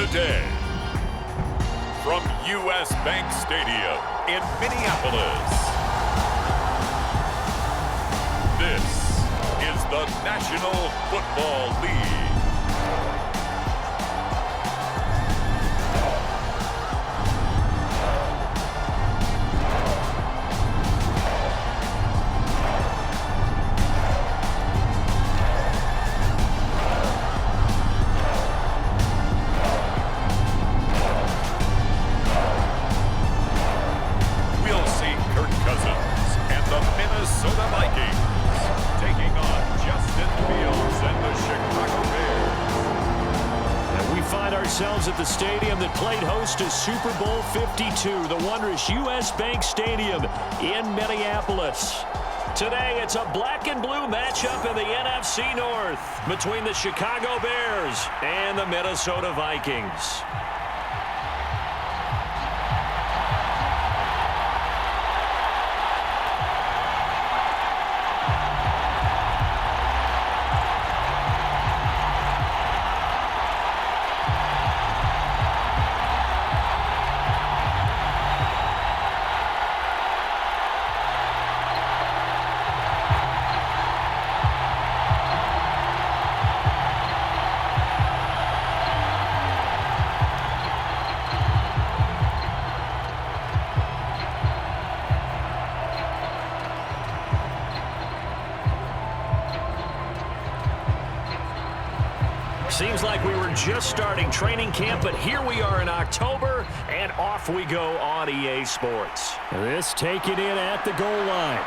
today. From U.S. Bank Stadium in Minneapolis, this is the National Football League. Vikings taking on Justin Fields and the Chicago Bears. And we find ourselves at the stadium that played host to Super Bowl 52, the wondrous U.S. Bank Stadium in Minneapolis. Today, it's a black and blue matchup in the NFC North between the Chicago Bears and the Minnesota Vikings. Seems like we were just starting training camp, but here we are in October, and off we go on EA Sports. This taken in at the goal line.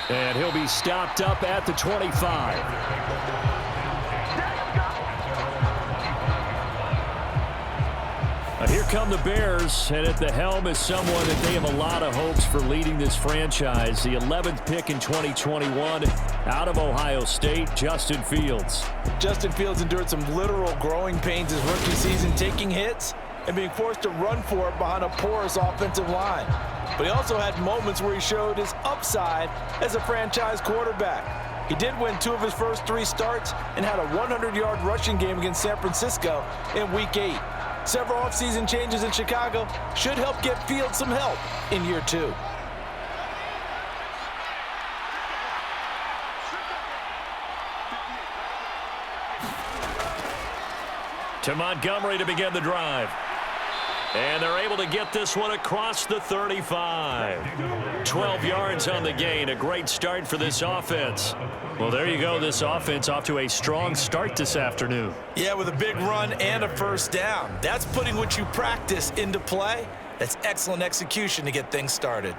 And he'll be stopped up at the 25. Here come the Bears, and at the helm is someone that they have a lot of hopes for leading this franchise. The 11th pick in 2021 out of Ohio State, Justin Fields. Justin Fields endured some literal growing pains his rookie season, taking hits and being forced to run for it behind a porous offensive line. But he also had moments where he showed his upside as a franchise quarterback. He did win 2 of his first 3 starts and had a 100-yard rushing game against San Francisco in Week 8. Several offseason changes in Chicago should help get Fields some help in year 2. To Montgomery to begin the drive. And they're able to get this one across the 35. 12 yards on the gain. A great start for this offense. Well, there you go. This offense off to a strong start this afternoon. Yeah, with a big run and a first down. That's putting what you practice into play. That's excellent execution to get things started.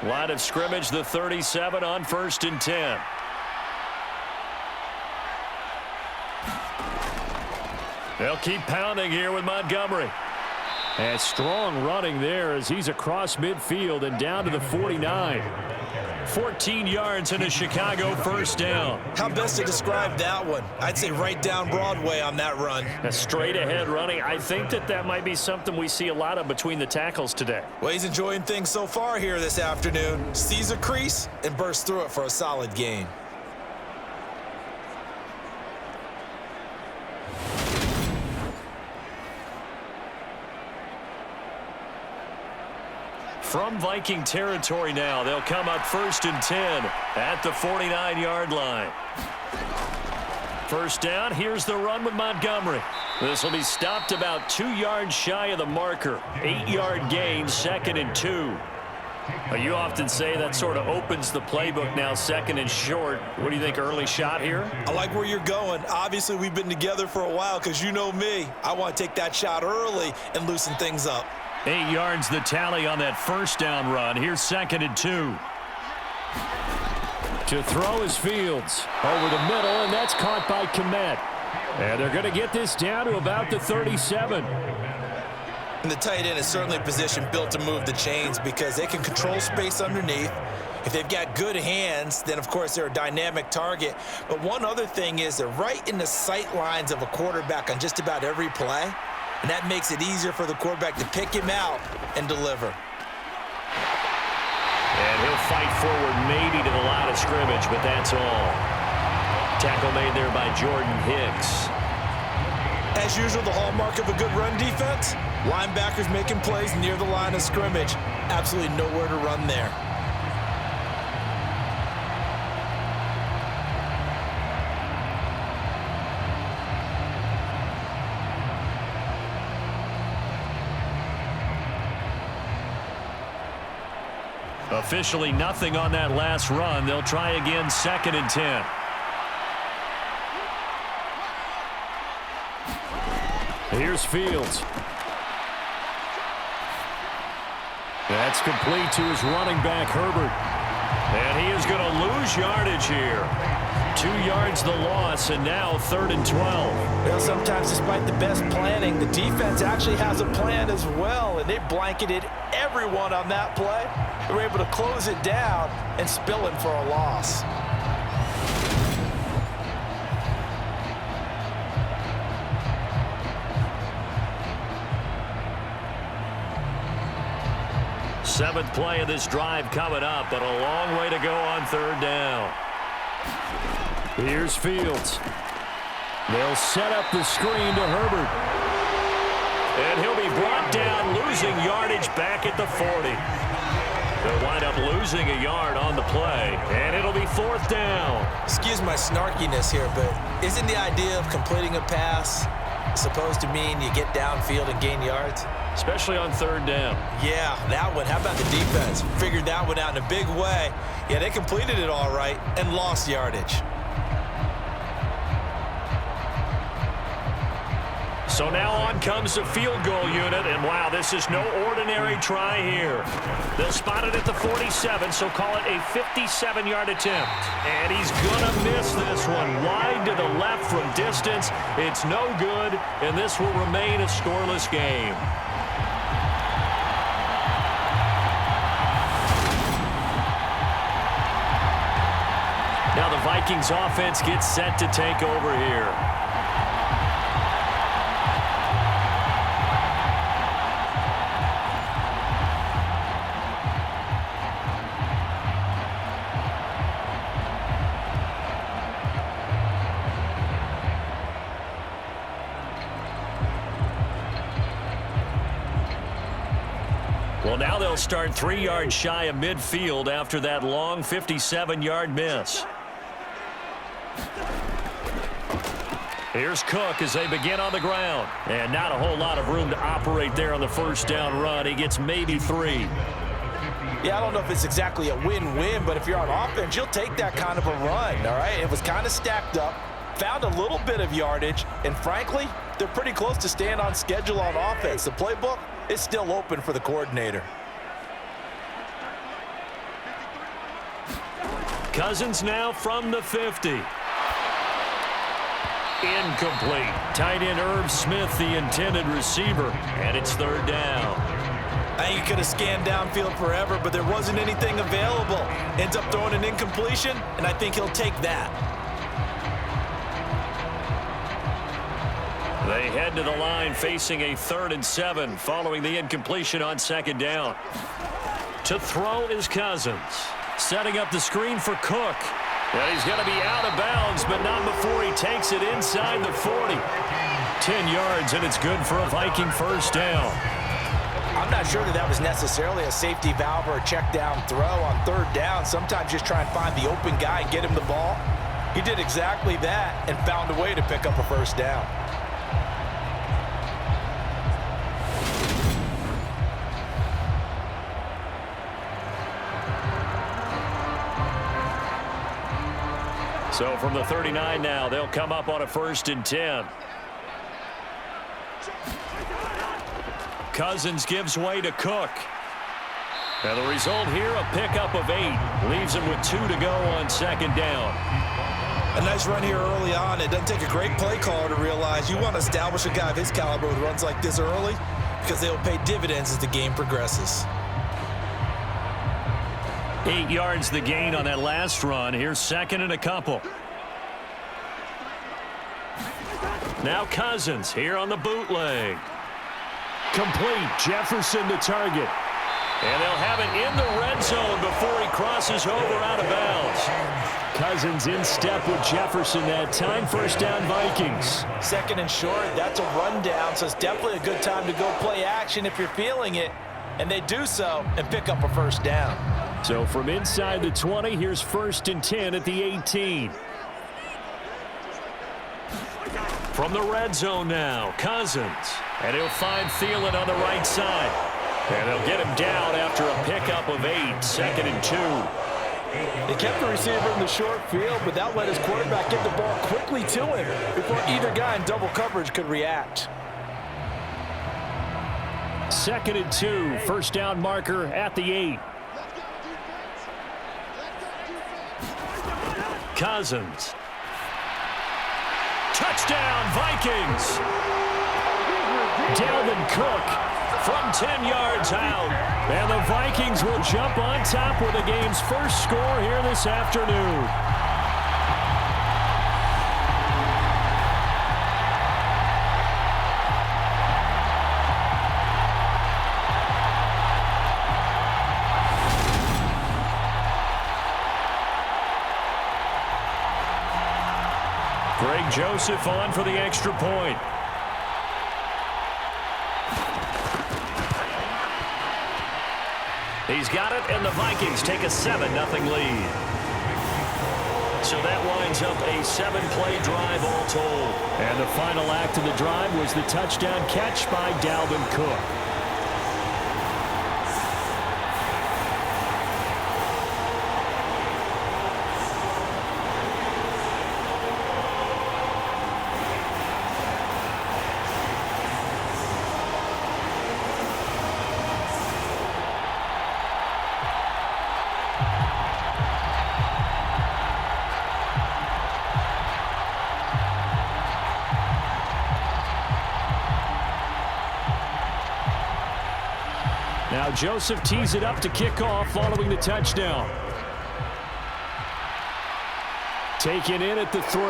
Line of scrimmage, the 37 on 1st and 10. They'll keep pounding here with Montgomery. And strong running there as he's across midfield and down to the 49. 14 yards and a Chicago first down. How best to describe that one? I'd say right down Broadway on that run. A straight ahead running. I think that might be something we see a lot of between the tackles today. Well, he's enjoying things so far here this afternoon. Sees a crease and bursts through it for a solid gain. From Viking territory now, they'll come up 1st and 10 at the 49-yard line. First down, here's the run with Montgomery. This will be stopped about 2 yards shy of the marker. 8-yard gain, 2nd and 2. Well, you often say that sort of opens the playbook now, 2nd and short. What do you think, early shot here? I like where you're going. Obviously, we've been together for a while because you know me. I want to take that shot early and loosen things up. 8 yards the tally on that first down run. Here's 2nd and 2. To throw is Fields. Over the middle, and that's caught by Komet. And they're going to get this down to about the 37. And the tight end is certainly a position built to move the chains because they can control space underneath. If they've got good hands, then, of course, they're a dynamic target. But one other thing is they're right in the sight lines of a quarterback on just about every play. and that makes it easier for the quarterback to pick him out and deliver. And he'll fight forward maybe to the line of scrimmage, but that's all. Tackle made there by Jordan Hicks. As usual, the hallmark of a good run defense, linebackers making plays near the line of scrimmage. Absolutely nowhere to run there. Officially nothing on that last run. They'll try again, 2nd and 10. Here's Fields. That's complete to his running back, Herbert. And he is going to lose yardage here. 2 yards the loss, and now 3rd and 12. Well, sometimes despite the best planning, the defense actually has a plan as well, and they blanketed everyone on that play. They were able to close it down and spill it for a loss. Seventh play of this drive coming up, but a long way to go on 3rd down. Here's Fields. They'll set up the screen to Herbert. And he'll be brought down, losing yardage back at the 40. They'll wind up losing a yard on the play, and it'll be 4th down. Excuse my snarkiness here, but isn't the idea of completing a pass supposed to mean you get downfield and gain yards? Especially on 3rd down. Yeah, that one. How about the defense? Figured that one out in a big way. Yeah, they completed it all right and lost yardage. So now on comes the field goal unit, and wow, this is no ordinary try here. They'll spot it at the 47, so call it a 57-yard attempt. And he's gonna miss this one. Wide to the left from distance. It's no good, and this will remain a scoreless game. Now the Vikings offense gets set to take over here. Well, now they'll start 3 yards shy of midfield after that long 57-yard miss. Here's Cook as they begin on the ground. And not a whole lot of room to operate there on the 1st down run. He gets maybe 3. Yeah, I don't know if it's exactly a win-win, but if you're on offense, you'll take that kind of a run, all right? It was kind of stacked up, found a little bit of yardage, and frankly, they're pretty close to staying on schedule on offense. The playbook is still open for the coordinator. Cousins now from the 50. Incomplete. Tight end Irv Smith, the intended receiver, and it's 3rd down. I think he could have scanned downfield forever, but there wasn't anything available. Ends up throwing an incompletion, and I think he'll take that. They head to the line facing a 3rd and 7 following the incompletion on 2nd down. To throw is Cousins. Setting up the screen for Cook. And he's going to be out of bounds, but not before he takes it inside the 40. 10 yards, and it's good for a Viking 1st down. I'm not sure that was necessarily a safety valve or a check down throw on 3rd down. Sometimes just try and find the open guy and get him the ball. He did exactly that and found a way to pick up a 1st down. So from the 39 now, they'll come up on a 1st and 10. Cousins gives way to Cook. And the result here, a pickup of 8. Leaves him with 2 to go on 2nd down. A nice run here early on. It doesn't take a great play caller to realize you want to establish a guy of his caliber with runs like this early because they will pay dividends as the game progresses. 8 yards the gain on that last run. Here's 2nd and a couple. Now Cousins here on the bootleg. complete. Jefferson the target. And they'll have it in the red zone before he crosses over out of bounds. Cousins in step with Jefferson that time. First down, Vikings. Second and short, that's a rundown, so it's definitely a good time to go play action if you're feeling it. And they do so and pick up a first down. So from inside the 20, here's 1st and 10 at the 18. From the red zone now, Cousins. And he'll find Thielen on the right side. And they'll get him down after a pickup of 8, 2nd and 2. They kept the receiver in the short field, but that let his quarterback get the ball quickly to him before either guy in double coverage could react. 2nd and 2, first down marker at the 8. Cousins. Touchdown, Vikings. Dalvin Cook from 10 yards out. And the Vikings will jump on top with the game's first score here this afternoon. Greg Joseph on for the extra point. He's got it, and the Vikings take a 7-0 lead. So that winds up a 7-play drive all told. And the final act of the drive was the touchdown catch by Dalvin Cook. Now Joseph tees it up to kick off following the touchdown. Taken in at the 3.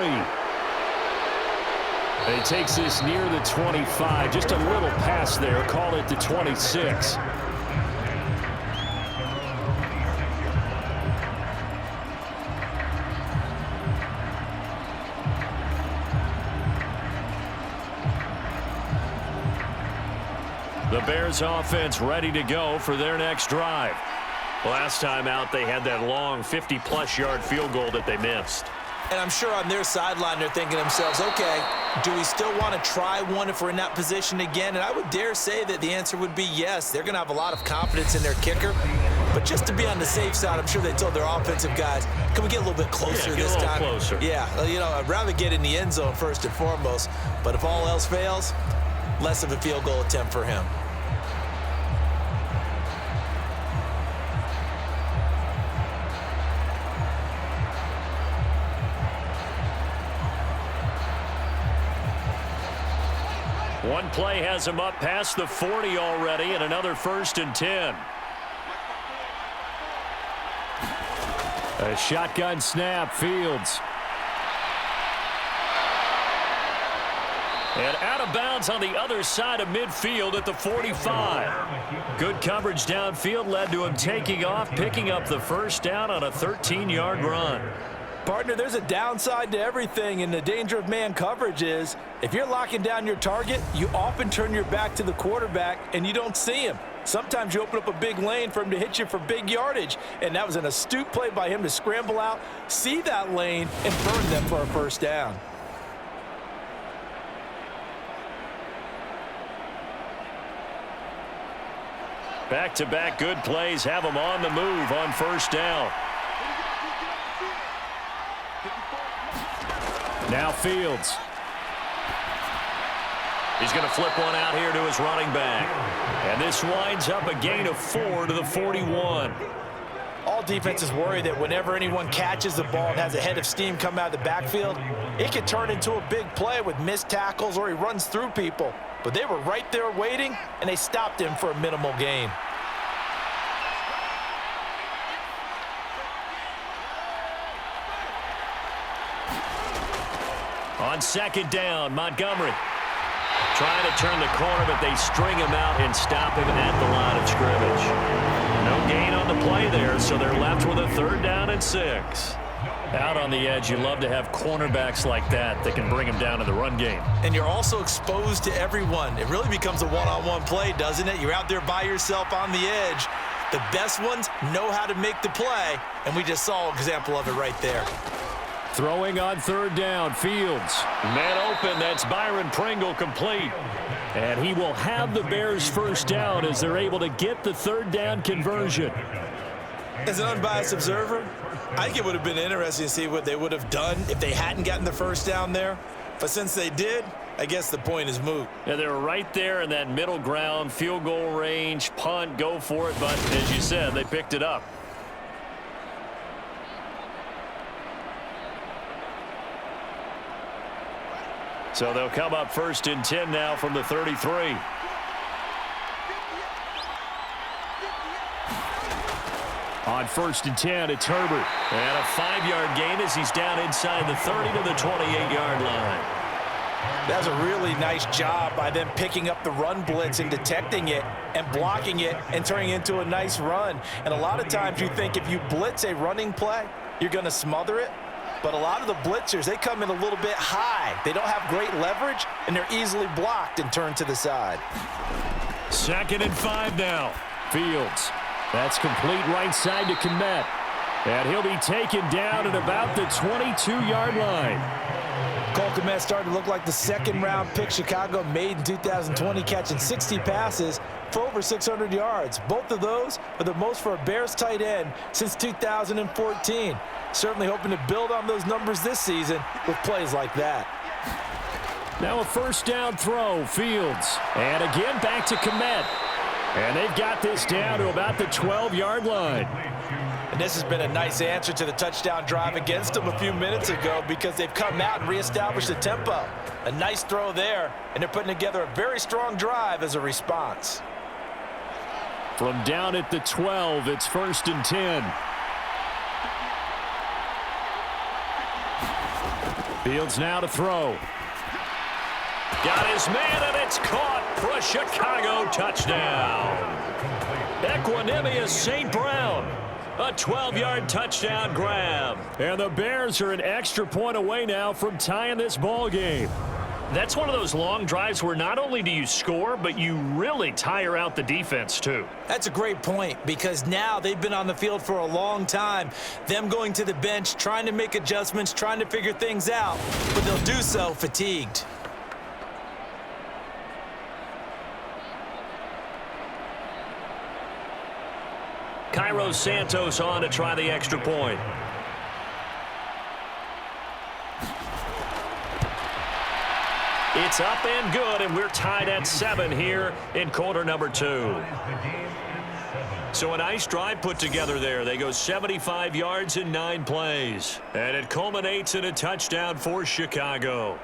He takes this near the 25. Just a little pass there. Call it the 26. The Bears offense ready to go for their next drive. Last time out, they had that long 50-plus yard field goal that they missed. And I'm sure on their sideline, they're thinking to themselves, okay, do we still want to try one if we're in that position again? And I would dare say that the answer would be yes. They're going to have a lot of confidence in their kicker. But just to be on the safe side, I'm sure they told their offensive guys, can we get a little bit closer this time? Closer. Yeah, you know, I'd rather get in the end zone first and foremost. But if all else fails, less of a field goal attempt for him. One play has him up past the 40 already, and another 1st and 10. A shotgun snap, Fields. And out of bounds on the other side of midfield at the 45. Good coverage downfield led to him taking off, picking up the first down on a 13-yard run. Partner, there's a downside to everything, and the danger of man coverage is if you're locking down your target, you often turn your back to the quarterback and you don't see him. Sometimes you open up a big lane for him to hit you for big yardage, and that was an astute play by him to scramble out, see that lane, and burn them for a first down. Back-to-back good plays have him on the move on first down. Now Fields. He's going to flip one out here to his running back. And this winds up a gain of 4 to the 41. All defenses worry that whenever anyone catches the ball and has a head of steam come out of the backfield, it could turn into a big play with missed tackles or he runs through people. But they were right there waiting, and they stopped him for a minimal gain. On second down, Montgomery. Trying to turn the corner, but they string him out and stop him at the line of scrimmage. No gain on the play there, so they're left with a 3rd down and 6. Out on the edge, you love to have cornerbacks like that can bring him down to the run game. And you're also exposed to everyone. It really becomes a one-on-one play, doesn't it? You're out there by yourself on the edge. The best ones know how to make the play, and we just saw an example of it right there. Throwing on 3rd down, Fields. Man open, that's Byron Pringle complete. And he will have the Bears' 1st down as they're able to get the 3rd down conversion. As an unbiased observer, I think it would have been interesting to see what they would have done if they hadn't gotten the 1st down there. But since they did, I guess the point is moot. Yeah, they were right there in that middle ground, field goal range, punt, go for it. But as you said, they picked it up. So they'll come up 1st and 10 now from the 33. On 1st and 10, it's Herbert. And a 5-yard gain as he's down inside the 30 to the 28-yard line. That's a really nice job by them picking up the run blitz and detecting it and blocking it and turning it into a nice run. And a lot of times you think if you blitz a running play, you're going to smother it. But a lot of the blitzers, they come in a little bit high. They don't have great leverage, and they're easily blocked and turned to the side. 2nd and 5 now. Fields. That's complete right side to Kmet. And he'll be taken down at about the 22-yard line. Cole Kmet started to look like the 2nd-round pick Chicago made in 2020, catching 60 passes for over 600 yards. Both of those are the most for a Bears tight end since 2014. Certainly hoping to build on those numbers this season with plays like that. Now a 1st down throw, Fields. And again back to Kmet. And they've got this down to about the 12-yard line. And this has been a nice answer to the touchdown drive against them a few minutes ago because they've come out and reestablished the tempo. A nice throw there, and they're putting together a very strong drive as a response. From down at the 12, it's 1st and 10. Fields now to throw. Got his man, and it's caught for a Chicago touchdown. Equanimous St. Brown. A 12-yard touchdown grab. And the Bears are an extra point away now from tying this ball game. That's one of those long drives where not only do you score, but you really tire out the defense, too. That's a great point because now they've been on the field for a long time. Them going to the bench, trying to make adjustments, trying to figure things out, but they'll do so fatigued. Cairo Santos on to try the extra point. It's up and good, and we're tied at 7 here in quarter number 2. So a nice drive put together there. They go 75 yards in 9 plays. And it culminates in a touchdown for Chicago.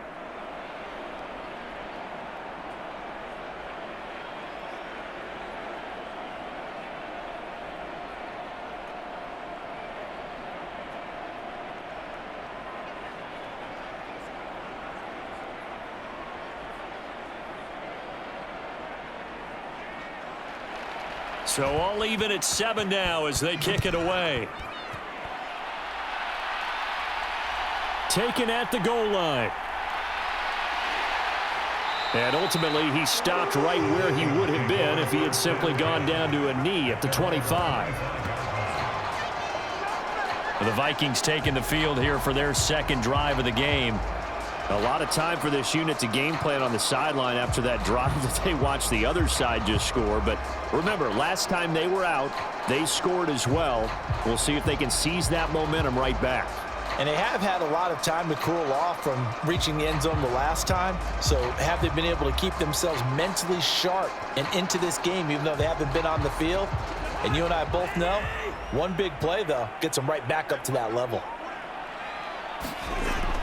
So all even at 7 now as they kick it away. Taken at the goal line. And ultimately he stopped right where he would have been if he had simply gone down to a knee at the 25. The Vikings taking the field here for their 2nd drive of the game. A lot of time for this unit to game plan on the sideline after that drive that they watched the other side just score. But remember, last time they were out, they scored as well. We'll see if they can seize that momentum right back. And they have had a lot of time to cool off from reaching the end zone the last time. So have they been able to keep themselves mentally sharp and into this game even though they haven't been on the field? And you and I both know, one big play, though, gets them right back up to that level.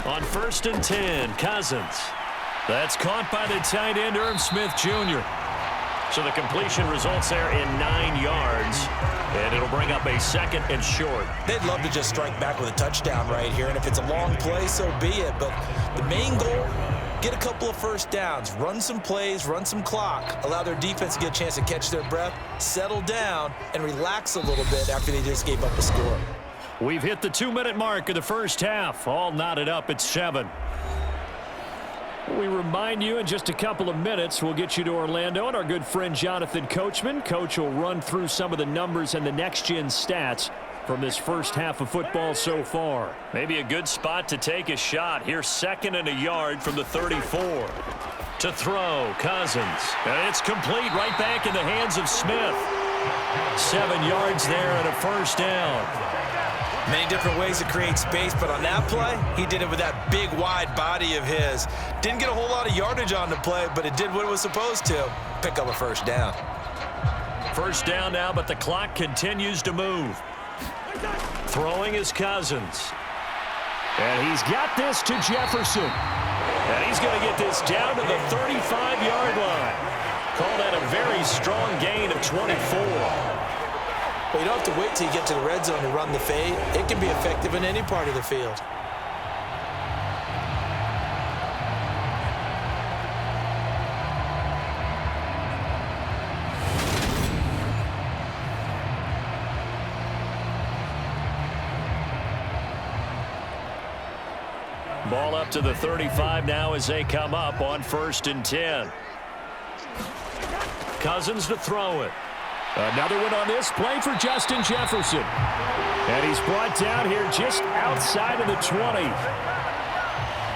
On 1st and 10, Cousins. That's caught by the tight end, Irv Smith Jr. So the completion results there in 9 yards. And it'll bring up a 2nd and short. They'd love to just strike back with a touchdown right here. And if it's a long play, so be it. But the main goal get a couple of first downs, run some plays, run some clock, allow their defense to get a chance to catch their breath, settle down, and relax a little bit after they just gave up a score. We've hit the 2-minute mark of the first half. All knotted up at 7. We remind you in just a couple of minutes, we'll get you to Orlando and our good friend Jonathan Coachman. Coach will run through some of the numbers and the next-gen stats from this first half of football so far. Maybe a good spot to take a shot. Here's 2nd and a yard from the 34. To throw, Cousins. And it's complete right back in the hands of Smith. 7 yards there and a first down. Many different ways to create space, but on that play, he did it with that big, wide body of his. Didn't get a whole lot of yardage on the play, but it did what it was supposed to. Pick up a first down. First down now, but the clock continues to move. Throwing is Cousins. And he's got this to Jefferson. And he's going to get this down to the 35-yard line. Call that a very strong gain of 24. But you don't have to wait till you get to the red zone to run the fade. It can be effective in any part of the field. Ball up to the 35 now as they come up on 1st and 10. Cousins to throw it. Another one on this play for Justin Jefferson. And he's brought down here just outside of the 20.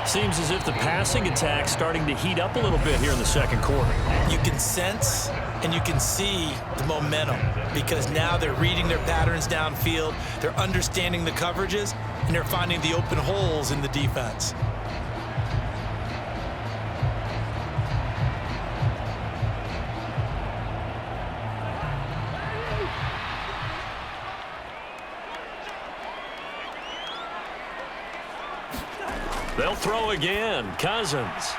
Seems as if the passing attack's starting to heat up a little bit here in the second quarter. You can sense and you can see the momentum because now they're reading their patterns downfield, they're understanding the coverages, and they're finding the open holes in the defense. They'll throw again. Cousins.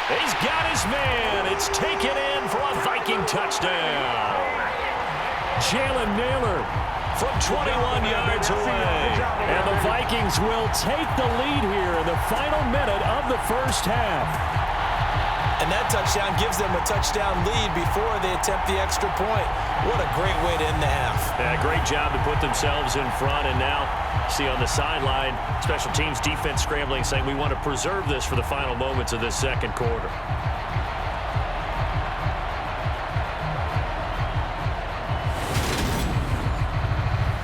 He's got his man. It's taken in for a Viking touchdown. Jalen Naylor from 21 yards away. And the Vikings will take the lead here in the final minute of the first half. And that touchdown gives them a touchdown lead before they attempt the extra point. What a great way to end the half. Yeah, great job to put themselves in front. And now, see on the sideline, special teams defense scrambling, saying we want to preserve this for the final moments of this second quarter.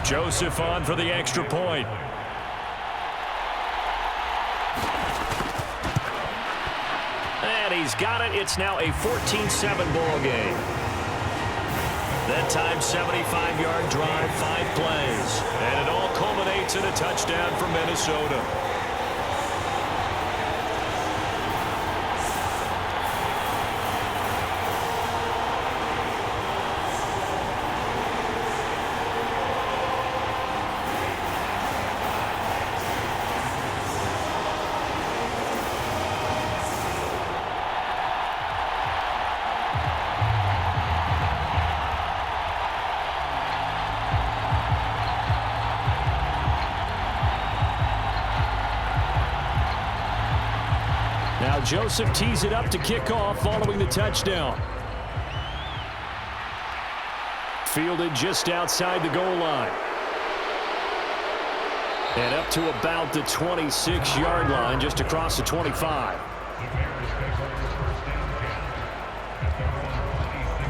Joseph on for the extra point. And he's got it. It's now a 14-7 ball game. That time, 75-yard drive, 5 plays. And it all culminates in a touchdown for Minnesota. Now Joseph tees it up to kick off following the touchdown. Fielded just outside the goal line. And up to about the 26-yard line, just across the 25.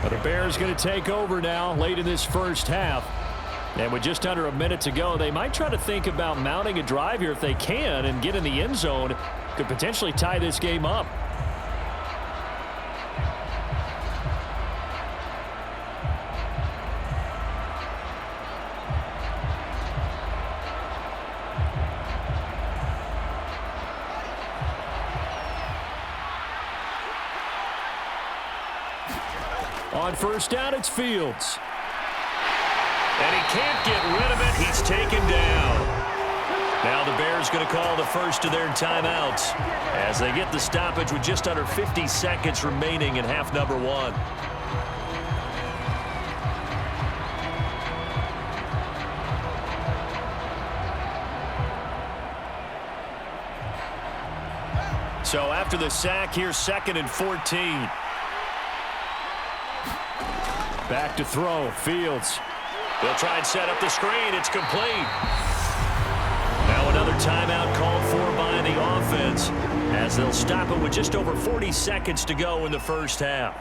But the Bears going to take over now late in this first half. And with just under a minute to go, they might try to think about mounting a drive here if they can and get in the end zone. Could potentially tie this game up. On first down, it's Fields. And he can't get rid of it. He's taken down. Now the Bears going to call the first of their timeouts as they get the stoppage with just under 50 seconds remaining in half number 1. So after the sack, here's 2nd and 14. Back to throw. Fields. They'll try and set up the screen. It's complete. Now another timeout called for by the offense as they'll stop it with just over 40 seconds to go in the first half.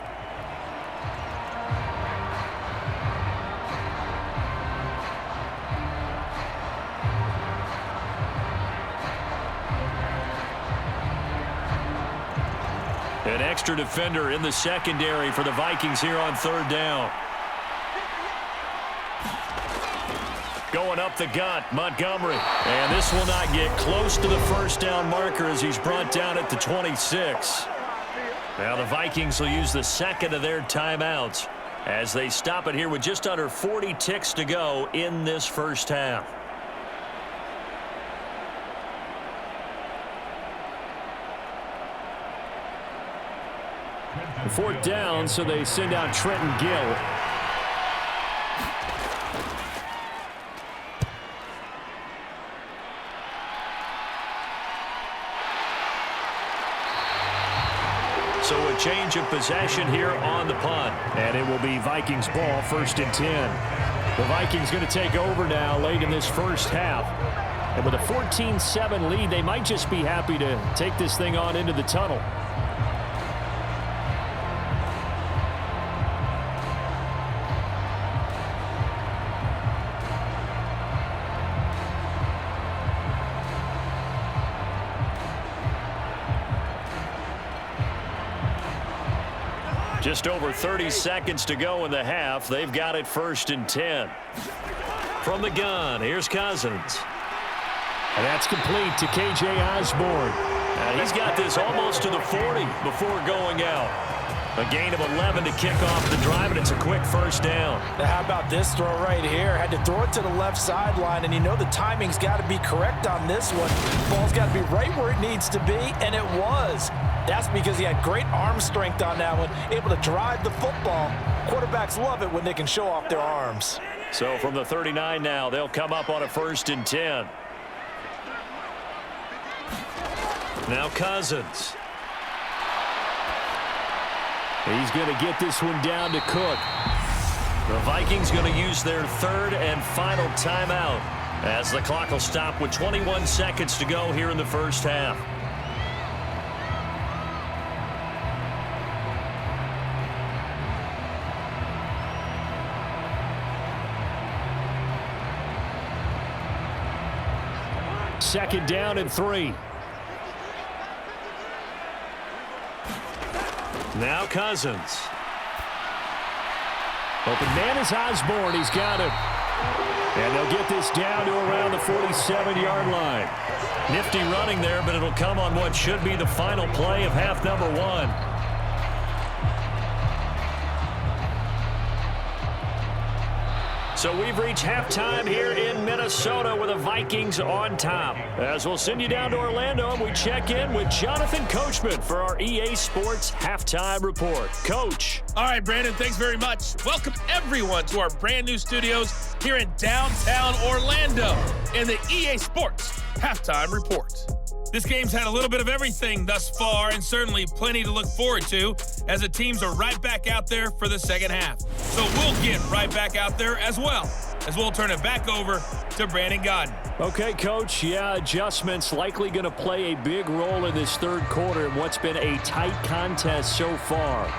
An extra defender in the secondary for the Vikings here on 3rd down. Going up the gut, Montgomery. And this will not get close to the first down marker as he's brought down at the 26. Now the Vikings will use the 2nd of their timeouts as they stop it here with just under 40 ticks to go in this first half. 4th down, so they send out Trenton Gill. So a change of possession here on the punt. And it will be Vikings ball, 1st and 10. The Vikings going to take over now late in this first half. And with a 14-7 lead, they might just be happy to take this thing on into the tunnel. Just over 30 seconds to go in the half. They've got it 1st and 10. From the gun, here's Cousins. And that's complete to K.J. Osborne. And he's got this almost to the 40 before going out. A gain of 11 to kick off the drive, and it's a quick first down. Now how about this throw right here? Had to throw it to the left sideline, and you know the timing's got to be correct on this one. Ball's got to be right where it needs to be, and it was. That's because he had great arm strength on that one, able to drive the football. Quarterbacks love it when they can show off their arms. So from the 39 now, they'll come up on a 1st and 10. Now Cousins. He's going to get this one down to Cook. The Vikings going to use their 3rd and final timeout as the clock will stop with 21 seconds to go here in the first half. Second down and 3. Now Cousins. Open man is Osborne. He's got it. And they'll get this down to around the 47-yard line. Nifty running there, but it'll come on what should be the final play of half number 1. So we've reached halftime here in Minnesota with the Vikings on top. As we'll send you down to Orlando, and we check in with Jonathan Coachman for our EA Sports Halftime Report. Coach. All right, Brandon, thanks very much. Welcome, everyone, to our brand new studios here in downtown Orlando in the EA Sports Halftime Report. This game's had a little bit of everything thus far, and certainly plenty to look forward to as the teams are right back out there for the second half. So we'll get right back out there as well, as we'll turn it back over to Brandon Godden. Okay, Coach. Yeah, adjustments likely going to play a big role in this third quarter in what's been a tight contest so far.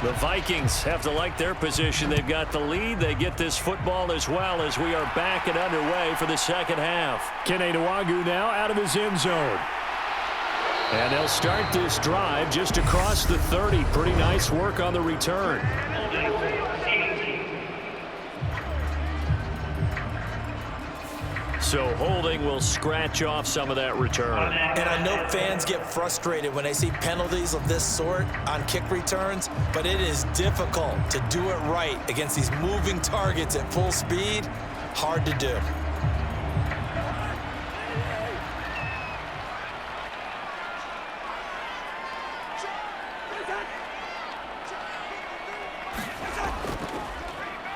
The Vikings have to like their position. They've got the lead. They get this football as well as we are back and underway for the second half. Kene Nwagu now out of his end zone. And they'll start this drive just across the 30. Pretty nice work on the return. So holding will scratch off some of that return. And I know fans get frustrated when they see penalties of this sort on kick returns, but it is difficult to do it right against these moving targets at full speed. Hard to do.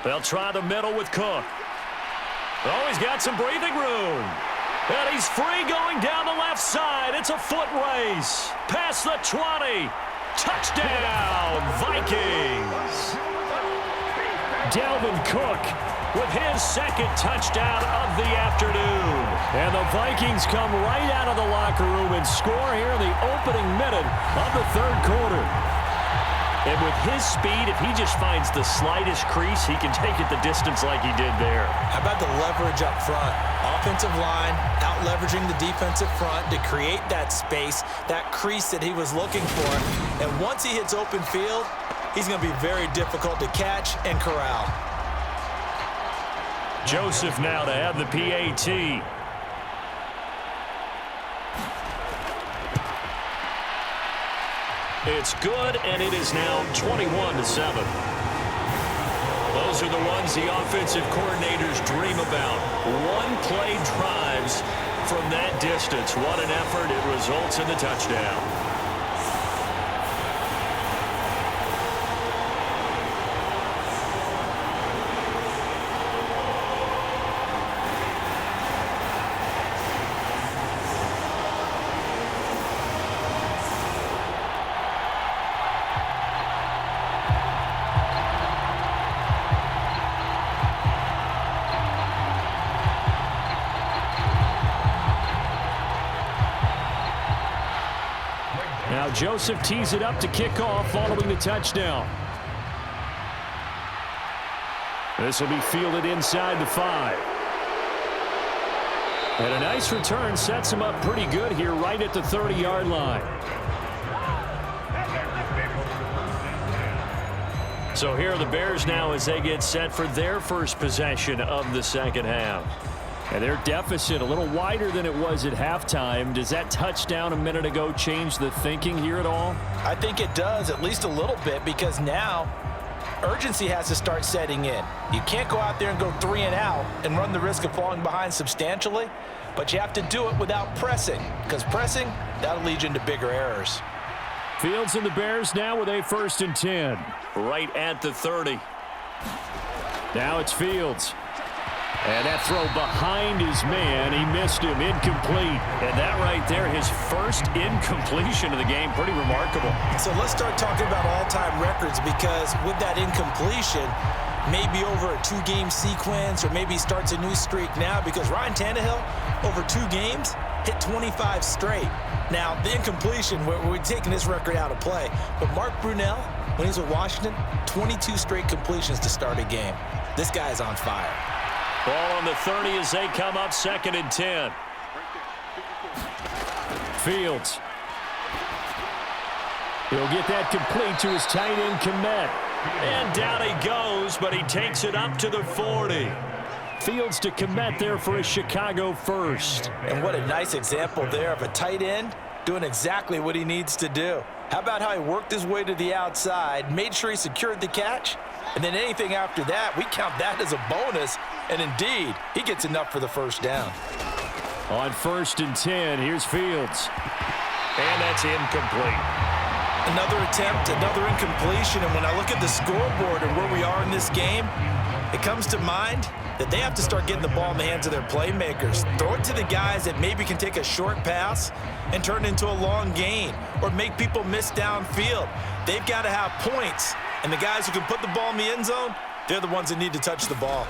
They'll try the middle with Cook. Oh, he's got some breathing room. And he's free going down the left side. It's a foot race. Past the 20. Touchdown, Vikings. Dalvin Cook with his second touchdown of the afternoon. And the Vikings come right out of the locker room and score here in the opening minute of the third quarter. And with his speed, if he just finds the slightest crease, he can take it the distance like he did there. How about the leverage up front? Offensive line out leveraging the defensive front to create that space, that crease that he was looking for. And once he hits open field, he's going to be very difficult to catch and corral. Joseph now to have the PAT. It's good, and it is now 21-7. Those are the ones the offensive coordinators dream about. One-play drives from that distance. What an effort. It results in the touchdown. Now Joseph tees it up to kick off following the touchdown. This will be fielded inside the 5. And a nice return sets him up pretty good here right at the 30-yard line. So here are the Bears now as they get set for their first possession of the second half. And their deficit a little wider than it was at halftime. Does that touchdown a minute ago change the thinking here at all? I think it does, at least a little bit, because now urgency has to start setting in. You can't go out there and go 3 and out and run the risk of falling behind substantially, but you have to do it without pressing, because pressing, that'll lead you into bigger errors. Fields and the Bears now with a 1st and 10. Right at the 30. Now it's Fields. And that throw behind his man, he missed him, incomplete. And that right there, his first incompletion of the game, pretty remarkable. So let's start talking about all-time records, because with that incompletion, maybe over a 2-game sequence, or maybe starts a new streak now, because Ryan Tannehill, over 2 games, hit 25 straight. Now, the incompletion, we're taking this record out of play, but Mark Brunell, when he was with Washington, 22 straight completions to start a game. This guy is on fire. Ball on the 30 as they come up 2nd and 10. Fields. He'll get that complete to his tight end, Komet. And down he goes, but he takes it up to the 40. Fields to Komet there for a Chicago first. And what a nice example there of a tight end doing exactly what he needs to do. How about how he worked his way to the outside, made sure he secured the catch, and then anything after that, we count that as a bonus. And indeed, he gets enough for the first down. On 1st and 10, here's Fields. And that's incomplete. Another attempt, another incompletion. And when I look at the scoreboard and where we are in this game, it comes to mind that they have to start getting the ball in the hands of their playmakers. Throw it to the guys that maybe can take a short pass and turn it into a long gain, or make people miss downfield. They've got to have points. And the guys who can put the ball in the end zone, they're the ones that need to touch the ball.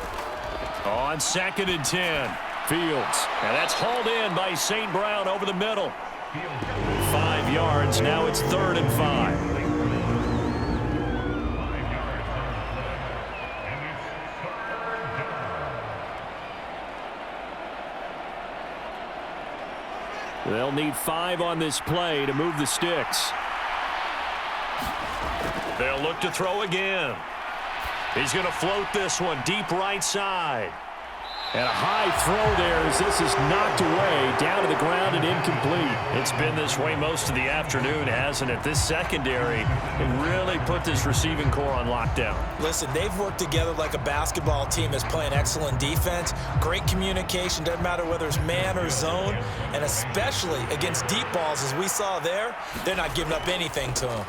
On 2nd and 10, Fields. And that's hauled in by St. Brown over the middle. 5 yards. Now it's 3rd and 5. They'll need 5 on this play to move the sticks. They'll look to throw again. He's going to float this one deep right side. And a high throw there as this is knocked away, down to the ground and incomplete. It's been this way most of the afternoon, hasn't it? This secondary really put this receiving core on lockdown. Listen, they've worked together like a basketball team that's playing excellent defense, great communication, doesn't matter whether it's man or zone, and especially against deep balls as we saw there, they're not giving up anything to them.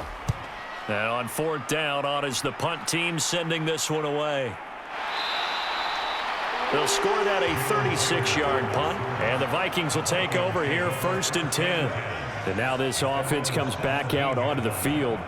Now on 4th down, on is the punt team sending this one away. They'll score that a 36-yard punt, and the Vikings will take over here 1st and 10. And now this offense comes back out onto the field.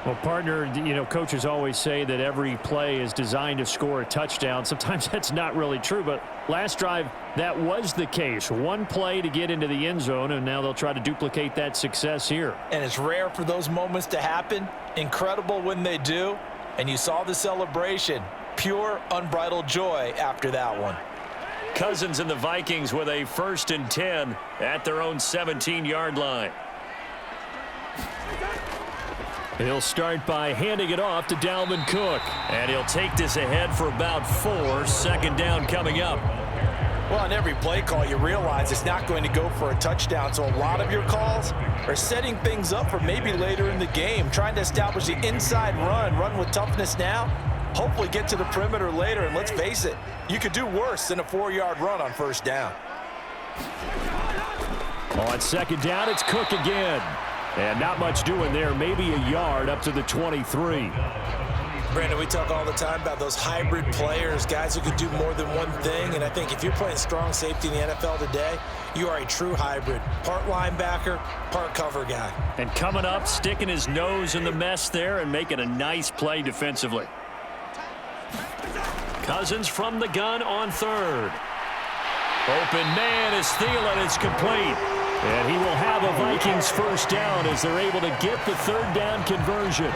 Well, partner, you know, coaches always say that every play is designed to score a touchdown. Sometimes that's not really true, but last drive, that was the case. One play to get into the end zone, and now they'll try to duplicate that success here. And it's rare for those moments to happen. Incredible when they do. And you saw the celebration. Pure, unbridled joy after that one. Cousins and the Vikings with a 1st and 10 at their own 17-yard line. He'll start by handing it off to Dalvin Cook. And he'll take this ahead for about 4. 2nd down coming up. Well, on every play call, you realize it's not going to go for a touchdown. So a lot of your calls are setting things up for maybe later in the game, trying to establish the inside run with toughness now. Hopefully get to the perimeter later, and let's face it, you could do worse than a 4-yard run on 1st down. On 2nd down, it's Cook again. And not much doing there, maybe a yard up to the 23. Brandon, we talk all the time about those hybrid players, guys who could do more than one thing, and I think if you're playing strong safety in the NFL today, you are a true hybrid. Part linebacker, part cover guy. And coming up, sticking his nose in the mess there and making a nice play defensively. Cousins from the gun on 3rd. Open man is Thielen. It's complete. And he will have a Vikings 1st down as they're able to get the 3rd down conversion.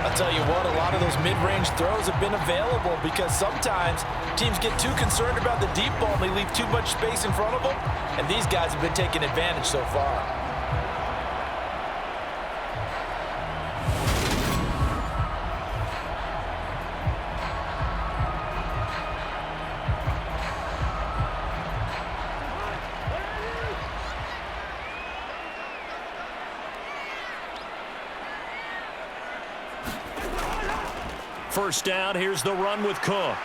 I'll tell you what, a lot of those mid-range throws have been available because sometimes teams get too concerned about the deep ball and they leave too much space in front of them, and these guys have been taking advantage so far. First down, here's the run with Cook.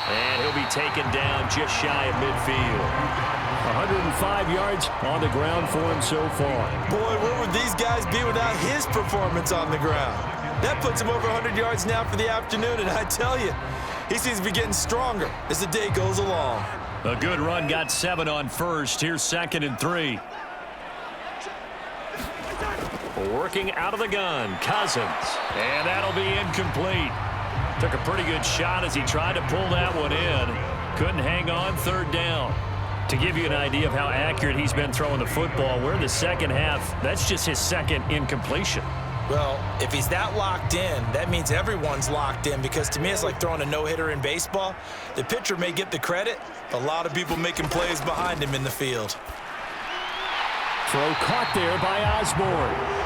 And he'll be taken down just shy of midfield. 105 yards on the ground for him so far. Boy, where would these guys be without his performance on the ground? That puts him over 100 yards now for the afternoon, and I tell you, he seems to be getting stronger as the day goes along. A good run, got 7 on 1st. Here's 2nd and 3. Working out of the gun, Cousins. And that'll be incomplete. Took a pretty good shot as he tried to pull that one in. Couldn't hang on 3rd down. To give you an idea of how accurate he's been throwing the football, we're in the 2nd half. That's just his 2nd incompletion. Well, if he's that locked in, that means everyone's locked in, because to me it's like throwing a no-hitter in baseball. The pitcher may get the credit, a lot of people making plays behind him in the field. Throw caught there by Osborne.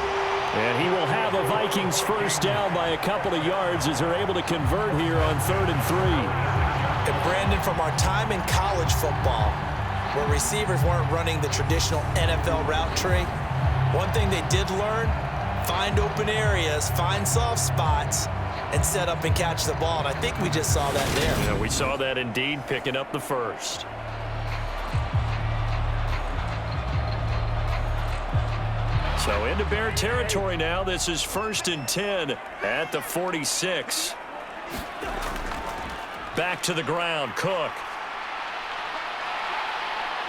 And he will have a Vikings 1st down by a couple of yards as they're able to convert here on 3rd and 3. And Brandon, from our time in college football, where receivers weren't running the traditional NFL route tree, one thing they did learn, find open areas, find soft spots, and set up and catch the ball. And I think we just saw that there. Yeah, we saw that indeed, picking up the 1st. So into Bear territory now. This is 1st and 10 at the 46. Back to the ground, Cook.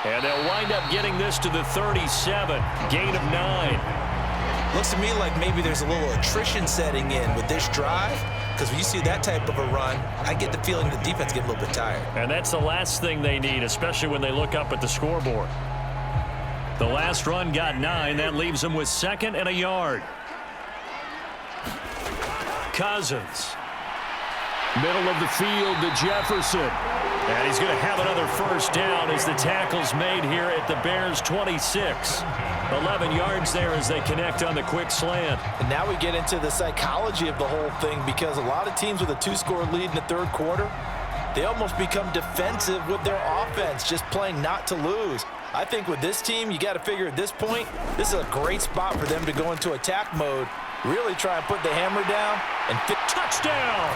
And they'll wind up getting this to the 37. Gain of 9. Looks to me like maybe there's a little attrition setting in with this drive, because when you see that type of a run, I get the feeling the defense gets a little bit tired. And that's the last thing they need, especially when they look up at the scoreboard. The last run got 9. That leaves them with 2nd and a yard. Cousins. Middle of the field to Jefferson. And he's going to have another 1st down as the tackle's made here at the Bears' 26. 11 yards there as they connect on the quick slant. And now we get into the psychology of the whole thing, because a lot of teams with a 2-score lead in the 3rd quarter, they almost become defensive with their offense, just playing not to lose. I think with this team, you got to figure at this point, this is a great spot for them to go into attack mode, really try and put the hammer down, and touchdown!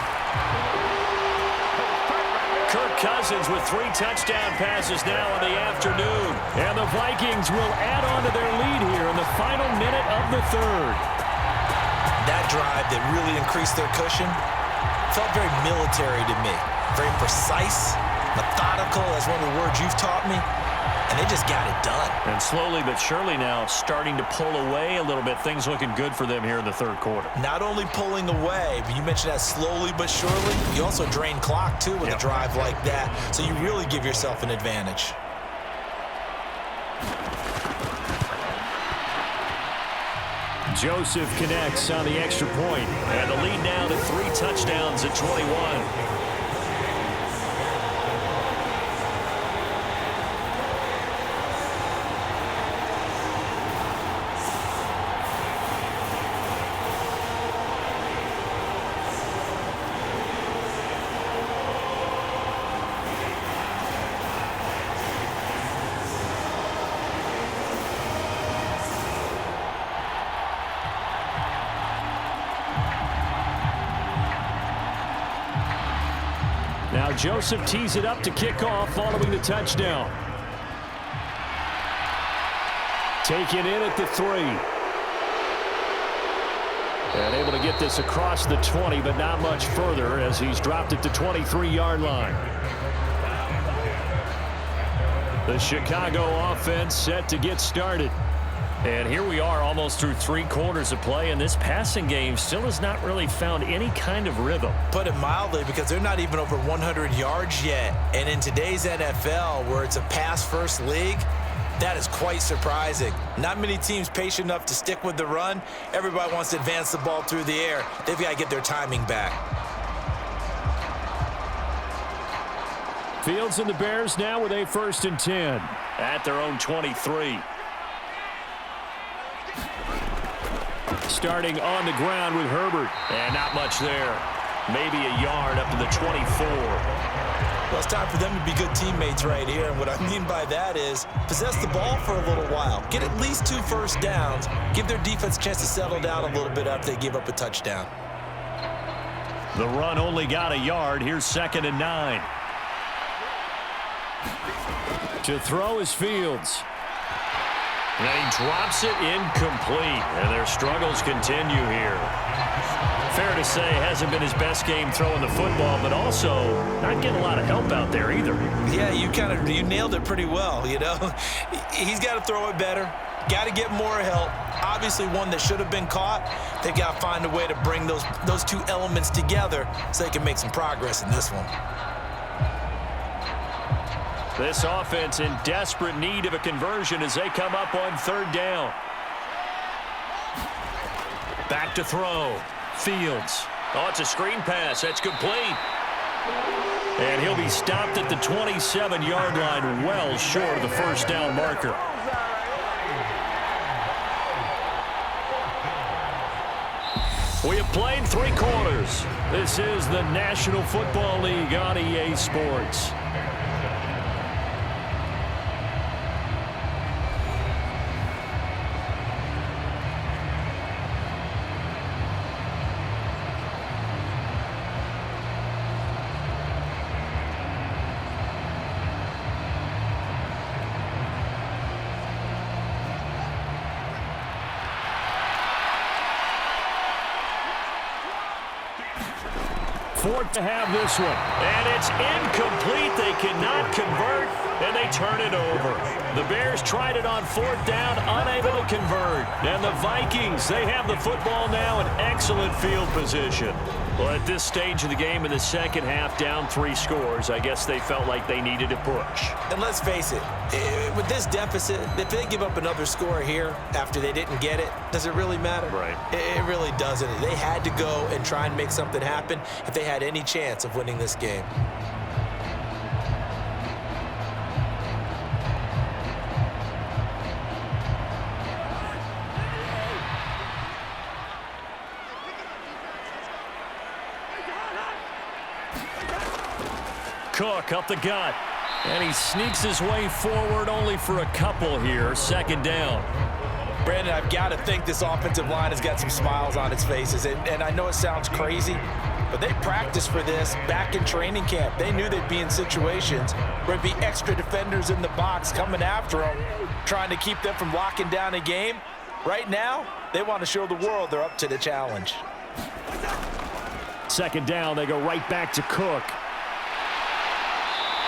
Kirk Cousins with 3 touchdown passes now in the afternoon. And the Vikings will add on to their lead here in the final minute of the third. That drive that really increased their cushion felt very military to me. Very precise, methodical, that's one of the words you've taught me. And they just got it done. And slowly but surely now starting to pull away a little bit. Things looking good for them here in the third quarter. Not only pulling away, but you mentioned that slowly but surely. You also drain clock, too, with a drive like that. So you really give yourself an advantage. Joseph connects on the extra point. And the lead now to 3 touchdowns at 21. Now Joseph tees it up to kick off following the touchdown. Taken in at the 3. And able to get this across the 20, but not much further as he's dropped it to 23-yard line. The Chicago offense set to get started. And here we are almost through 3 quarters of play, and this passing game still has not really found any kind of rhythm. Put it mildly, because they're not even over 100 yards yet. And in today's NFL, where it's a pass-first league, that is quite surprising. Not many teams patient enough to stick with the run. Everybody wants to advance the ball through the air. They've got to get their timing back. Fields and the Bears now with a 1st and 10 at their own 23. Starting on the ground with Herbert. And not much there. Maybe a yard up to the 24. Well, it's time for them to be good teammates right here. And what I mean by that is possess the ball for a little while. Get at least 2 first downs. Give their defense a chance to settle down a little bit after they give up a touchdown. The run only got a yard. Here's 2nd and 9. To throw is Fields. And he drops it incomplete. And their struggles continue here. Fair to say, hasn't been his best game throwing the football, but also not getting a lot of help out there either. Yeah, you nailed it pretty well, you know. He's got to throw it better. Got to get more help. Obviously one that should have been caught. They've got to find a way to bring those 2 elements together so they can make some progress in this one. This offense in desperate need of a conversion as they come up on 3rd down. Back to throw. Fields. Oh, it's a screen pass. That's complete. And he'll be stopped at the 27-yard line, well short of the 1st down marker. We have played 3 quarters. This is the National Football League on EA Sports. Fourth to have this one. And it's incomplete. They cannot convert, and they turn it over. The Bears tried it on 4th down, unable to convert. And the Vikings, they have the football now in excellent field position. Well, at this stage of the game in the second half, down 3 scores, I guess they felt like they needed to push. And let's face it, with this deficit, if they give up another score here after they didn't get it, does it really matter? Right. It really doesn't. They had to go and try and make something happen if they had any chance of winning this game. Cook up the gut. And he sneaks his way forward only for a couple here. Second down. Brandon, I've got to think this offensive line has got some smiles on its faces. And I know it sounds crazy, but they practiced for this back in training camp. They knew they'd be in situations where there'd be extra defenders in the box coming after them, trying to keep them from locking down a game. Right now, they want to show the world they're up to the challenge. Second down, they go right back to Cook.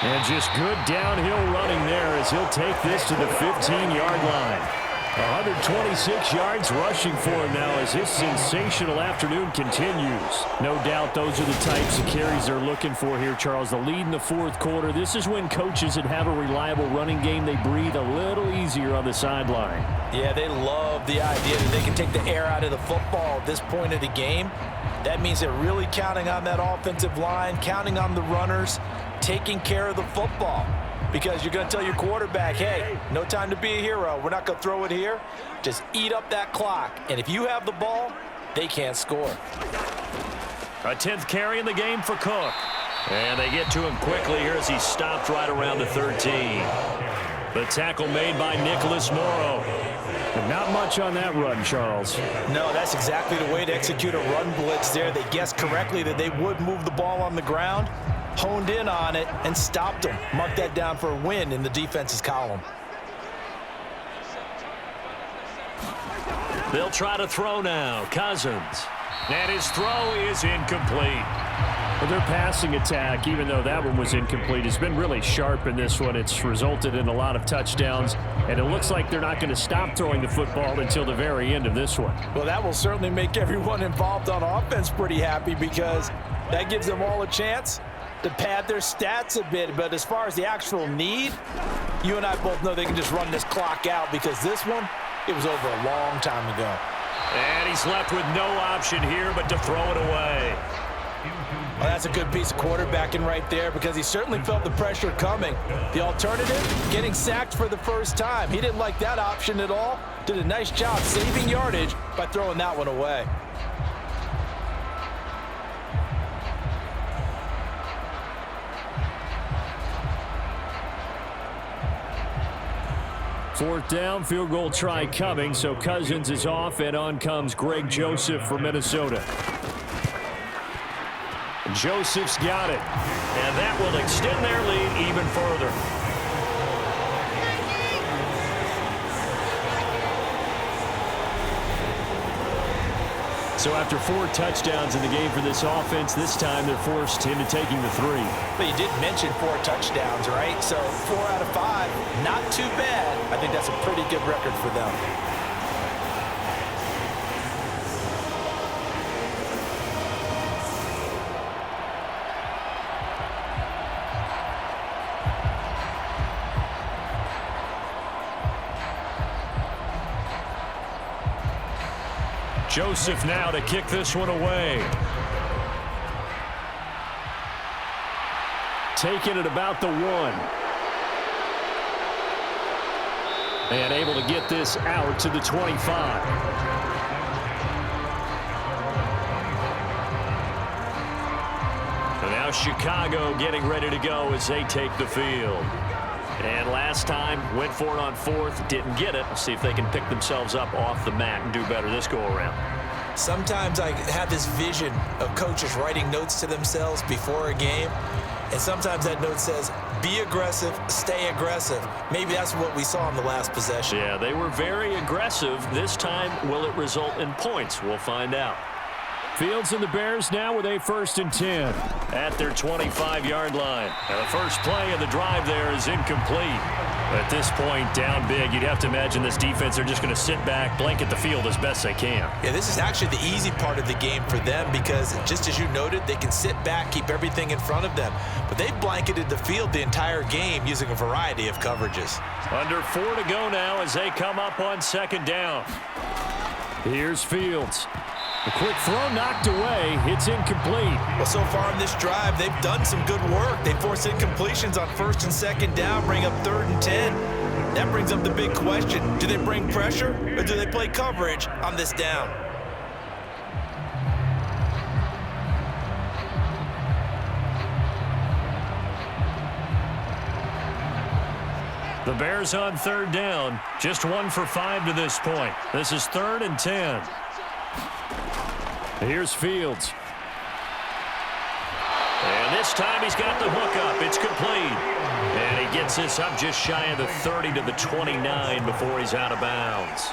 And just good downhill running there as he'll take this to the 15-yard line. 126 yards rushing for him now as his sensational afternoon continues. No doubt those are the types of carries they're looking for here, Charles. The lead in the fourth quarter. This is when coaches that have a reliable running game, they breathe a little easier on the sideline. Yeah, they love the idea that they can take the air out of the football at this point of the game. That means they're really counting on that offensive line, counting on the runners, taking care of the football. Because you're going to tell your quarterback, hey, no time to be a hero. We're not going to throw it here. Just eat up that clock. And if you have the ball, they can't score. A 10th carry in the game for Cook. And they get to him quickly here as he stopped right around the 13. The tackle made by Nicholas Morrow. Not much on that run, Charles. No, that's exactly the way to execute a run blitz there. They guessed correctly that they would move the ball on the ground, honed in on it, and stopped them. Mark that down for a win in the defense's column. They'll try to throw now. Cousins. And his throw is incomplete. Well, their passing attack, even though that one was incomplete, has been really sharp in this one. It's resulted in a lot of touchdowns, and it looks like they're not going to stop throwing the football until the very end of this one. Well, that will certainly make everyone involved on offense pretty happy because that gives them all a chance to pad their stats a bit. But as far as the actual need, you and I both know they can just run this clock out because this one, it was over a long time ago. And he's left with no option here but to throw it away. Well, that's a good piece of quarterbacking right there because he certainly felt the pressure coming. The alternative, getting sacked for the first time. He didn't like that option at all. Did a nice job saving yardage by throwing that one away. Fourth down, field goal try coming, so Cousins is off, and on comes Greg Joseph for Minnesota. Joseph's got it, and that will extend their lead even further. So after 4 touchdowns in the game for this offense, this time they're forced into taking the 3. But you did mention 4 touchdowns, right? So 4 out of 5, not too bad. I think that's a pretty good record for them. Joseph now to kick this one away. Taking it about the 1. And able to get this out to the 25. And now Chicago getting ready to go as they take the field. And last time, went for it on 4th, didn't get it. See if they can pick themselves up off the mat and do better this go-around. Sometimes I have this vision of coaches writing notes to themselves before a game, and sometimes that note says, be aggressive, stay aggressive. Maybe that's what we saw in the last possession. Yeah, they were very aggressive. This time, will it result in points? We'll find out. Fields and the Bears now with a 1st and 10 at their 25-yard line. Now the first play of the drive there is incomplete. At this point, down big, you'd have to imagine this defense, they're just going to sit back, blanket the field as best they can. Yeah, this is actually the easy part of the game for them because just as you noted, they can sit back, keep everything in front of them. But they've blanketed the field the entire game using a variety of coverages. Under 4 to go now as they come up on 2nd down. Here's Fields. A quick throw knocked away. It's incomplete. Well, so far in this drive, they've done some good work. They forced incompletions on 1st and 2nd down, bring up 3rd and 10. That brings up the big question. Do they bring pressure or do they play coverage on this down? The Bears on third down. Just 1 for 5 to this point. This is 3rd and 10. Here's Fields. And this time he's got the hook up. It's complete. And he gets this up just shy of the 30 to the 29 before he's out of bounds.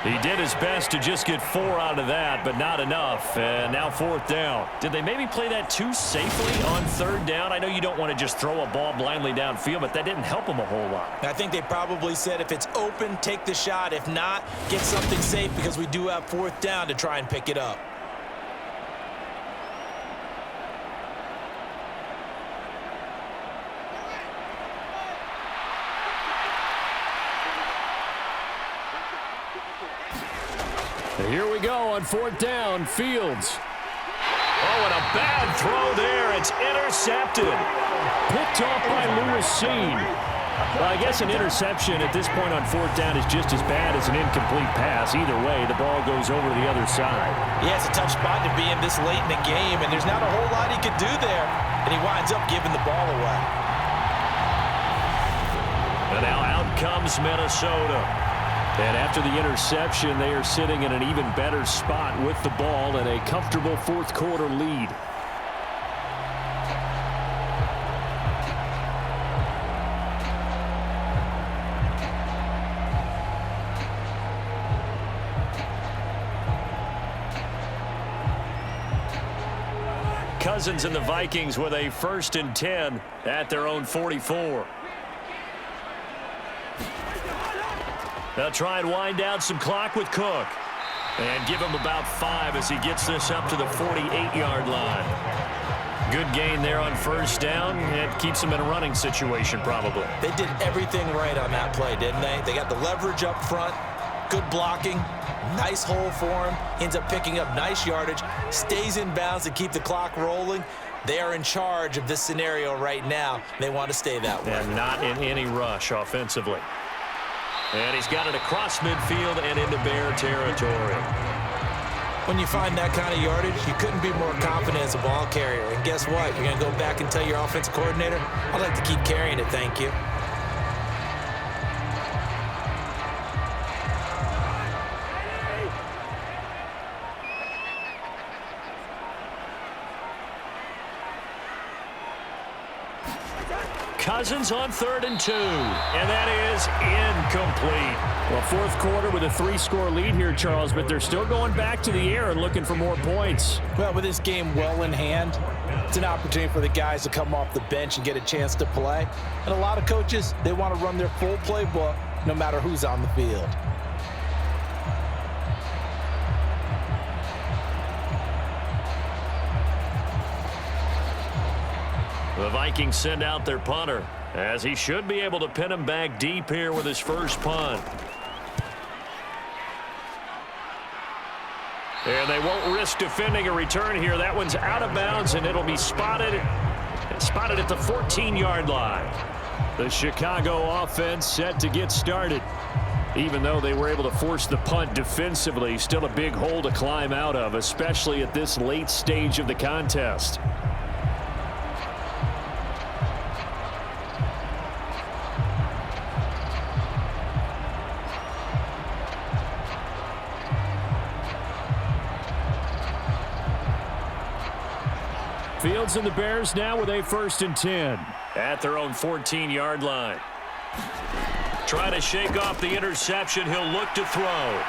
He did his best to just get 4 out of that, but not enough. And now 4th down. Did they maybe play that too safely on 3rd down? I know you don't want to just throw a ball blindly downfield, but that didn't help them a whole lot. I think they probably said if it's open, take the shot. If not, get something safe because we do have 4th down to try and pick it up. Here we go on 4th down. Fields. Oh, and a bad throw there. It's intercepted. Picked off by Lewis. Well, I guess an interception at this point on 4th down is just as bad as an incomplete pass. Either way, the ball goes over to the other side. Yeah, it's a tough spot to be in this late in the game, and there's not a whole lot he could do there, and he winds up giving the ball away. And now out comes Minnesota. And after the interception, they are sitting in an even better spot with the ball and a comfortable 4th quarter lead. Cousins and the Vikings with a 1st and 10 at their own 44. They'll try and wind down some clock with Cook. And give him about 5 as he gets this up to the 48-yard line. Good gain there on 1st down. It keeps him in a running situation probably. They did everything right on that play, didn't they? They got the leverage up front, good blocking, nice hole for him. Ends up picking up nice yardage, stays in bounds to keep the clock rolling. They are in charge of this scenario right now. They want to stay that way. And not in any rush offensively. And he's got it across midfield and into Bear territory. When you find that kind of yardage, you couldn't be more confident as a ball carrier. And guess what? You're going to go back and tell your offensive coordinator, I'd like to keep carrying it, thank you. Cousins on 3rd and 2, and that is incomplete. Well, 4th quarter with a 3-score lead here, Charles, but they're still going back to the air and looking for more points. Well, with this game well in hand, it's an opportunity for the guys to come off the bench and get a chance to play. And a lot of coaches, they want to run their full playbook no matter who's on the field. The Vikings send out their punter, as he should be able to pin him back deep here with his first punt. And they won't risk defending a return here. That one's out of bounds, and it'll be spotted at the 14-yard line. The Chicago offense set to get started. Even though they were able to force the punt defensively, still a big hole to climb out of, especially at this late stage of the contest. Fields and the Bears now with a 1st and 10 at their own 14-yard line. Trying to shake off the interception. He'll look to throw.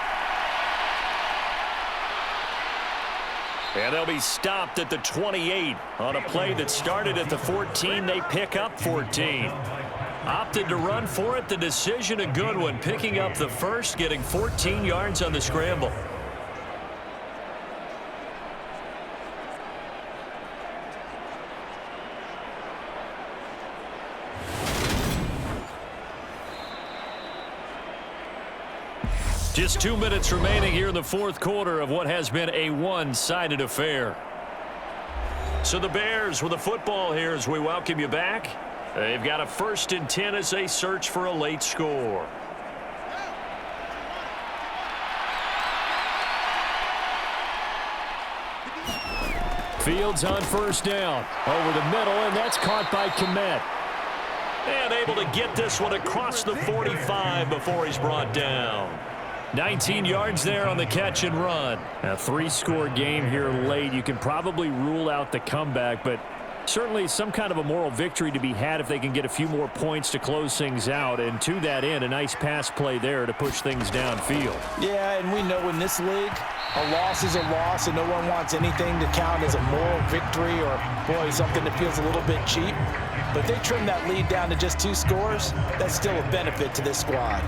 And they'll be stopped at the 28 on a play that started at the 14. They pick up 14. Opted to run for it. The decision a good one. Picking up the first, getting 14 yards on the scramble. Just 2 minutes remaining here in the 4th quarter of what has been a one-sided affair. So the Bears with the football here as we welcome you back. They've got a 1st and 10 as they search for a late score. Fields on 1st down. Over the middle, and that's caught by Komet. And able to get this one across the 45 before he's brought down. 19 yards there on the catch and run. A 3-score game here late. You can probably rule out the comeback, but certainly some kind of a moral victory to be had if they can get a few more points to close things out. And to that end, a nice pass play there to push things downfield. Yeah, and we know in this league, a loss is a loss, and no one wants anything to count as a moral victory or, boy, something that feels a little bit cheap. But if they trim that lead down to just 2 scores, that's still a benefit to this squad.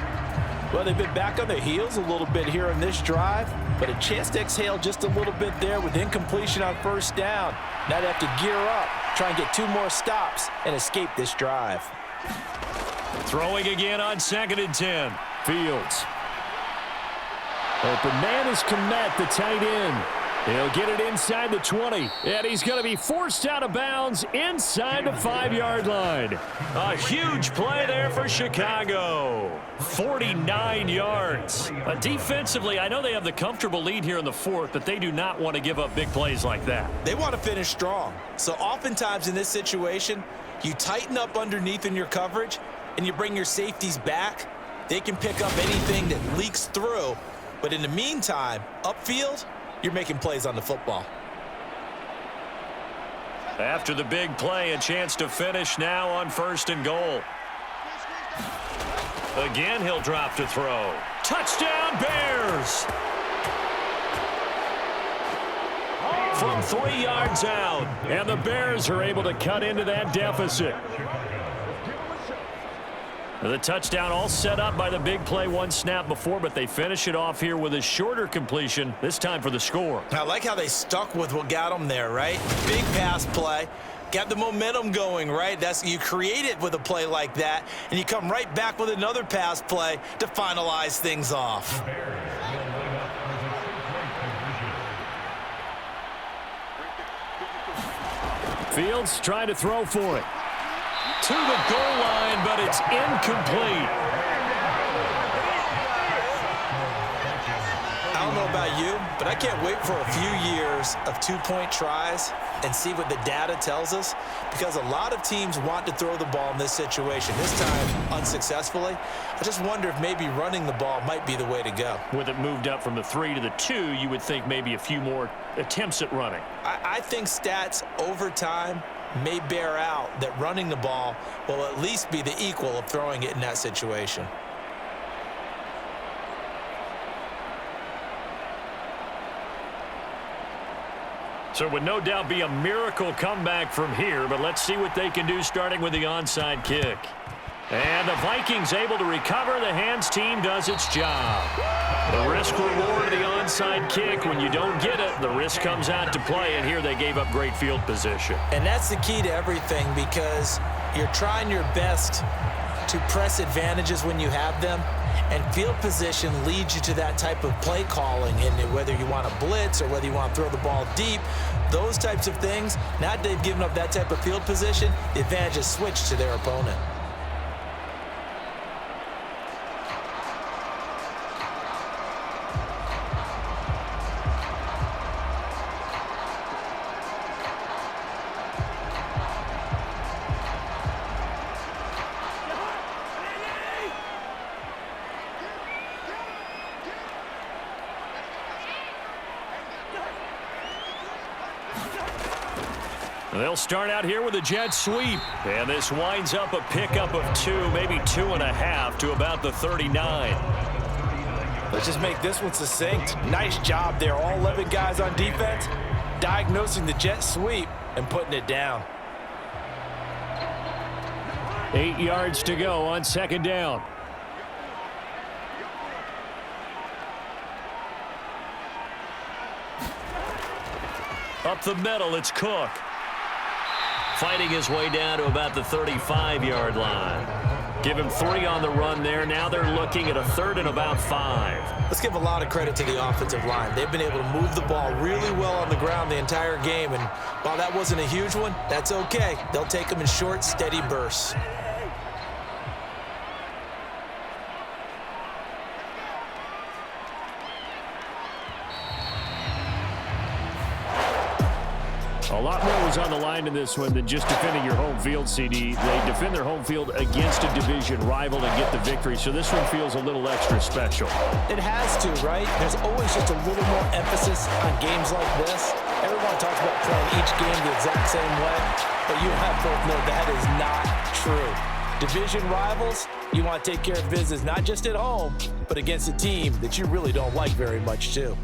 Well, they've been back on their heels a little bit here in this drive, but a chance to exhale just a little bit there with incompletion on first down. Now they have to gear up, try and get 2 more stops, and escape this drive. Throwing again on 2nd and 10. Fields. Open man is Komet, the tight end. He'll get it inside the 20, and he's going to be forced out of bounds inside the 5-yard line. A huge play there for Chicago. 49 yards. Defensively, I know they have the comfortable lead here in the 4th, but they do not want to give up big plays like that. They want to finish strong. So oftentimes in this situation, you tighten up underneath in your coverage, and you bring your safeties back. They can pick up anything that leaks through. But in the meantime, upfield, you're making plays on the football. After the big play, a chance to finish now on 1st and goal. Again, he'll drop to throw. Touchdown, Bears! From 3 yards out, and the Bears are able to cut into that deficit. The touchdown all set up by the big play 1 snap before, but they finish it off here with a shorter completion, this time for the score. I like how they stuck with what got them there, right? Big pass play. Got the momentum going, right? You create it with a play like that, and you come right back with another pass play to finalize things off. Fields trying to throw for it. To the goal line, but it's incomplete. I don't know about you, but I can't wait for a few years of 2-point tries and see what the data tells us, because a lot of teams want to throw the ball in this situation. This time, unsuccessfully. I just wonder if maybe running the ball might be the way to go. With it moved up from the 3 to the 2, you would think maybe a few more attempts at running. I think stats over time may bear out that running the ball will at least be the equal of throwing it in that situation. So it would no doubt be a miracle comeback from here, but let's see what they can do starting with the onside kick. And the Vikings able to recover. The hands team does its job. The risk reward of the onside kick. When you don't get it, the risk comes out to play, and here they gave up great field position. And that's the key to everything, because you're trying your best to press advantages when you have them, and field position leads you to that type of play calling, and whether you want to blitz or whether you want to throw the ball deep, those types of things. Now that they've given up that type of field position, the advantage is switched to their opponent. They'll start out here with a jet sweep. And this winds up a pickup of 2, maybe 2.5 to about the 39. Let's just make this one succinct. Nice job there. All 11 guys on defense diagnosing the jet sweep and putting it down. 8 yards to go on 2nd down. Up the middle, it's Cook. Fighting his way down to about the 35-yard line. Give him 3 on the run there. Now they're looking at a 3rd and about 5. Let's give a lot of credit to the offensive line. They've been able to move the ball really well on the ground the entire game, and while that wasn't a huge one, that's okay. They'll take them in short, steady bursts. A lot more was on the line in this one than just defending your home field, CD. They defend their home field against a division rival and get the victory, so this one feels a little extra special. It has to, right? There's always just a little more emphasis on games like this. Everyone talks about playing each game the exact same way, but you have both know that is not true. Division rivals, you want to take care of business not just at home, but against a team that you really don't like very much too.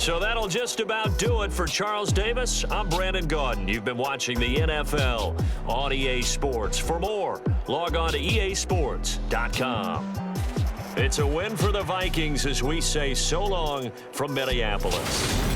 So that'll just about do it for Charles Davis. I'm Brandon Gaudin. You've been watching the NFL on EA Sports. For more, log on to easports.com. It's a win for the Vikings as we say so long from Minneapolis.